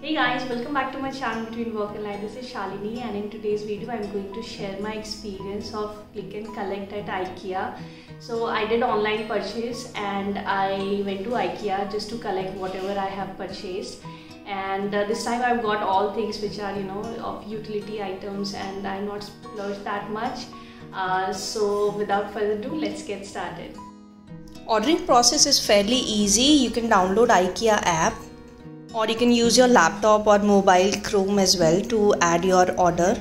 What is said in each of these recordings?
Hey guys, welcome back to my channel Between Work and Life. This is Shalini, and in today's video I'm going to share my experience of click and collect at IKEA. So I did online purchase and I went to IKEA just to collect whatever I have purchased. And this time I've got all things which are of utility items, and I'm not splurged that much. So without further ado, let's get started. Ordering process is fairly easy. You can download IKEA app, or you can use your laptop or mobile Chrome as well to add your order.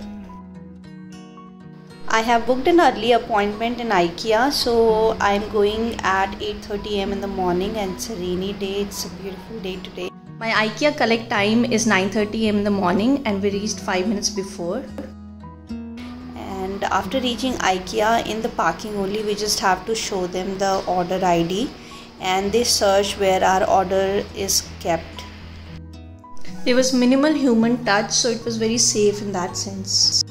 I have booked an early appointment in IKEA, so I'm going at 8:30 am in the morning, and it's a rainy day. It's a beautiful day today. My IKEA collect time is 9:30 am in the morning, and we reached 5 minutes before. And after reaching IKEA, in the parking only, we just have to show them the order ID, and they search where our order is kept. There was minimal human touch, so it was very safe in that sense.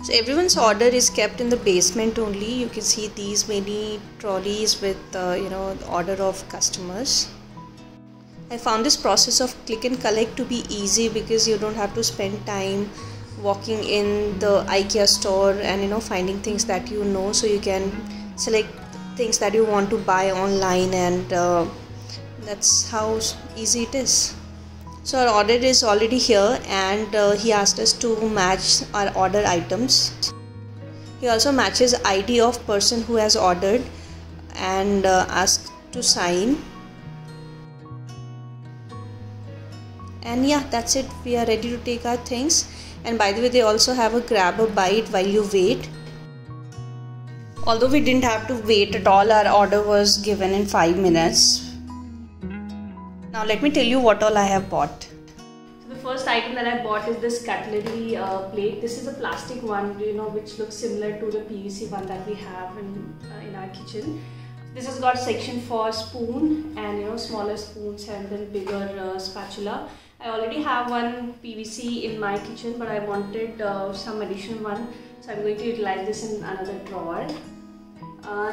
So everyone's order is kept in the basement only. You can see these many trolleys with the order of customers. I found this process of click and collect to be easy because you don't have to spend time walking in the IKEA store and finding things that so you can select things that you want to buy online, and that's how easy it is. So our order is already here, and he asked us to match our order items. He also matches ID of person who has ordered and asked to sign. And yeah, that's it. We are ready to take our things. And by the way, they also have a grab a bite while you wait. Although we didn't have to wait at all, our order was given in 5 minutes. Now let me tell you what all I have bought. So the first item that I bought is this cutlery plate. This is a plastic one, which looks similar to the PVC one that we have in our kitchen. This has got section for spoon and smaller spoons, and then bigger spatula. I already have one PVC in my kitchen, but I wanted some additional one, so I'm going to utilize this in another drawer.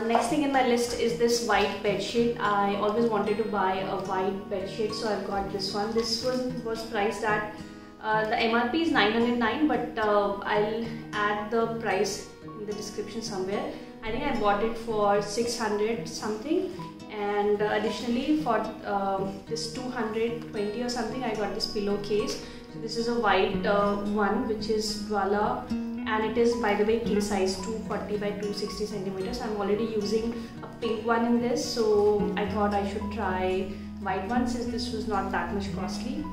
Next thing in my list is this white bed sheet. I always wanted to buy a white bed sheet, so I've got this one. This was priced at the MRP is 909, but I'll add the price in the description somewhere. I think I bought it for 600 something, and additionally for this 220 or something, I got this pillowcase. So this is a white one, which is Dwala, and it is, by the way, king size, 240 by 260 centimeters. I'm already using a pink one in this, so I thought I should try white one since this was not that much costly.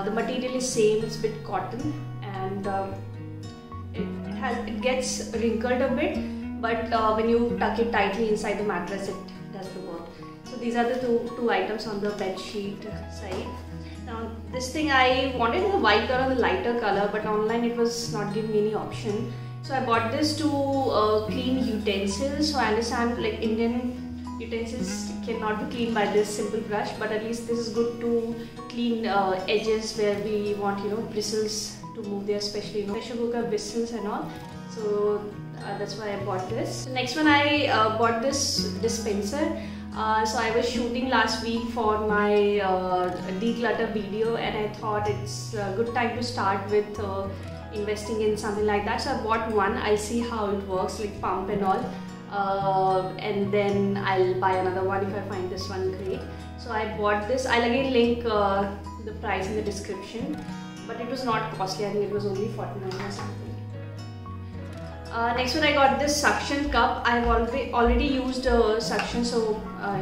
The material is same, it's a bit cotton, and it gets wrinkled a bit, but when you tuck it tightly inside the mattress, it does the work. So these are the two items on the bed sheet side. Now this thing I wanted in the white color or the lighter color, but online it was not giving me any option. So I bought this to clean utensils. So I understand like Indian utensils cannot be cleaned by this simple brush, but at least this is good to clean edges where we want bristles to move there, especially pressure cooker bristles and all. So that's why I bought this. The next one, I bought this dispenser. So I was shooting last week for my declutter video, and I thought it's a good time to start with investing in something like that. So I bought one. I'll see how it works, like pump and all, and then I'll buy another one if I find this one great. So I bought this. I'll again link the price in the description, but it was not costly. I think it was only 49 or something. Next one, I got this suction cup. I've already used suction, so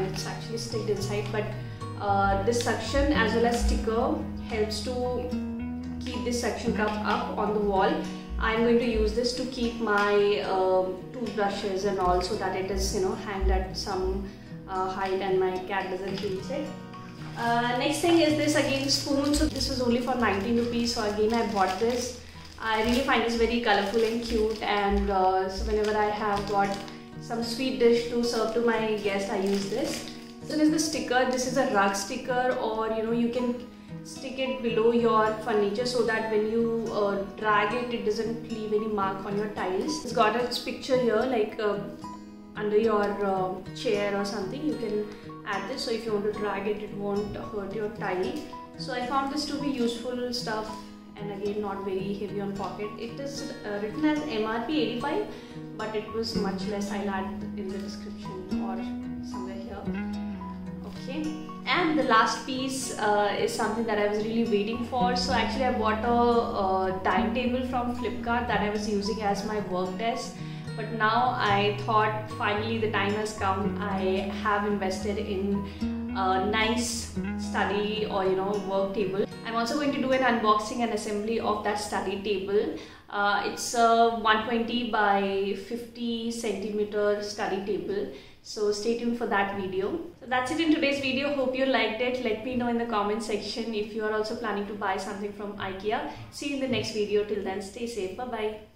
it's actually sticked inside, but this suction as well as sticker helps to keep this suction cup up on the wall. I'm going to use this to keep my toothbrushes and all, so that it is hanged at some height and my cat doesn't reach it. Next thing is this, again, spoon. So this was only for 19 rupees, so again I bought this. I really find this very colorful and cute, and so whenever I have got some sweet dish to serve to my guests, I use this. This is the sticker. This is a rug sticker, or you can stick it below your furniture so that when you drag it, it doesn't leave any mark on your tiles. It's got its picture here, like under your chair or something. You can at this, so if you want to drag it, it won't hurt your tile. So I found this to be useful stuff, and again not very heavy on pocket. It is written as MRP 85, but it was much less. I'll add in the description or somewhere here. Okay, and the last piece is something that I was really waiting for. So actually I bought a dining table from Flipkart that I was using as my work desk, but now I thought finally the time has come. I have invested in a nice study or work table. I'm also going to do an unboxing and assembly of that study table. It's a 120 by 50 centimeter study table. So stay tuned for that video. So that's it in today's video. Hope you liked it. Let me know in the comment section if you are also planning to buy something from IKEA. See you in the next video. Till then, stay safe. Bye bye.